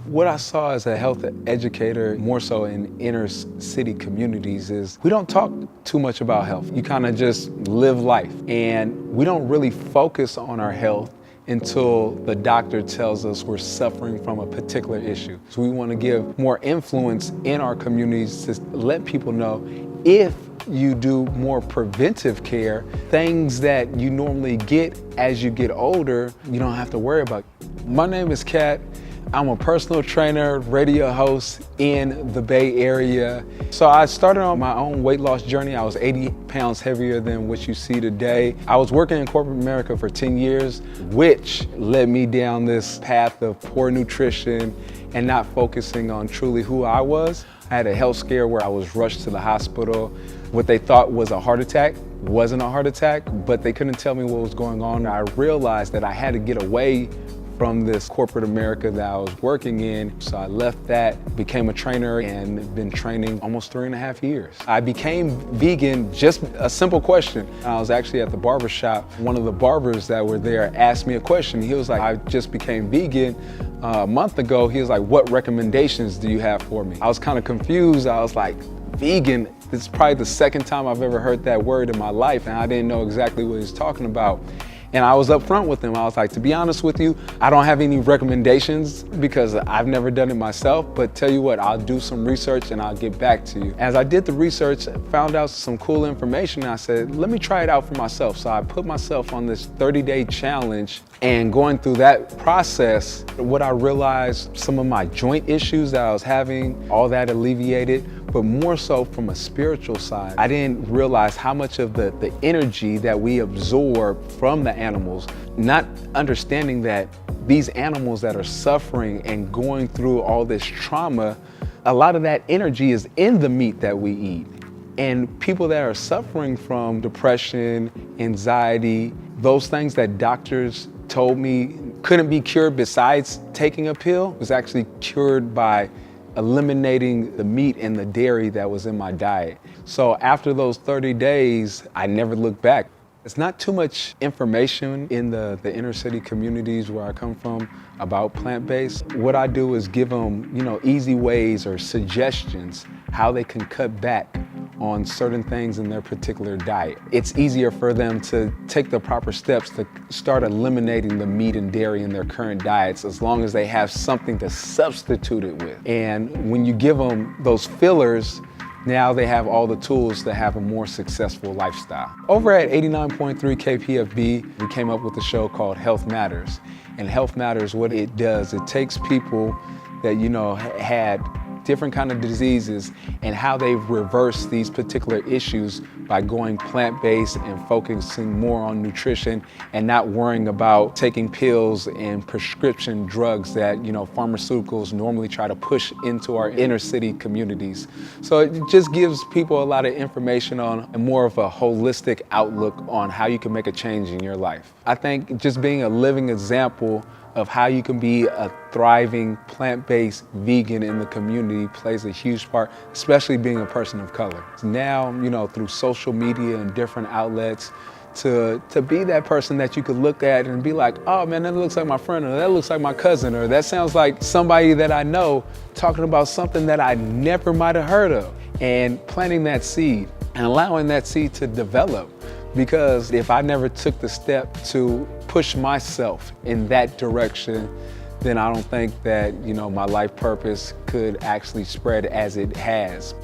What I saw as a health educator, more so in inner city communities, is we don't talk too much about health. You kind of just live life, and we don't really focus on our health until the doctor tells us we're suffering from a particular issue. So we want to give more influence in our communities to let people know if you do more preventive care, things that you normally get as you get older, you don't have to worry about. My name is Cat. I'm a personal trainer, radio host in the Bay Area. So I started on my own weight loss journey. I was 80 pounds heavier than what you see today. I was working in corporate America for 10 years, which led me down this path of poor nutrition and not focusing on truly who I was. I had a health scare where I was rushed to the hospital. What they thought was a heart attack wasn't a heart attack, but they couldn't tell me what was going on. I realized that I had to get away from this corporate America that I was working in. So I left that, became a trainer, and been training almost 3.5 years. I became vegan, just a simple question. I was actually at the barber shop. One of the barbers that were there asked me a question. He was like, I just became vegan a month ago. He was like, what recommendations do you have for me? I was kind of confused. I was like, vegan? This is probably the second time I've ever heard that word in my life, and I didn't know exactly what he was talking about. And I was upfront with him. I was like, to be honest with you, I don't have any recommendations because I've never done it myself, but tell you what, I'll do some research and I'll get back to you. As I did the research, found out some cool information, I said, let me try it out for myself. So I put myself on this 30-day challenge, and going through that process, what I realized, some of my joint issues that I was having, all that alleviated, but more so from a spiritual side. I didn't realize how much of the energy that we absorb from the animals, not understanding that these animals that are suffering and going through all this trauma, a lot of that energy is in the meat that we eat. And people that are suffering from depression, anxiety, those things that doctors told me couldn't be cured besides taking a pill, was actually cured by eliminating the meat and the dairy that was in my diet. So after those 30 days, I never looked back. It's not too much information in the inner city communities where I come from about plant-based. What I do is give them, easy ways or suggestions how they can cut back on certain things in their particular diet. It's easier for them to take the proper steps to start eliminating the meat and dairy in their current diets, as long as they have something to substitute it with. And when you give them those fillers, now they have all the tools to have a more successful lifestyle. Over at 89.3 KPFB, we came up with a show called Health Matters. And Health Matters, what it does, it takes people that, had different kind of diseases and how they've reversed these particular issues by going plant-based and focusing more on nutrition and not worrying about taking pills and prescription drugs that, pharmaceuticals normally try to push into our inner city communities. So it just gives people a lot of information on more of a holistic outlook on how you can make a change in your life. I think just being a living example of how you can be a thriving plant-based vegan in the community plays a huge part, especially being a person of color. Now, through social media and different outlets, to be that person that you could look at and be like, oh man, that looks like my friend, or that looks like my cousin, or that sounds like somebody that I know talking about something that I never might have heard of, and planting that seed and allowing that seed to develop. Because if I never took the step to push myself in that direction, then I don't think that, my life purpose could actually spread as it has.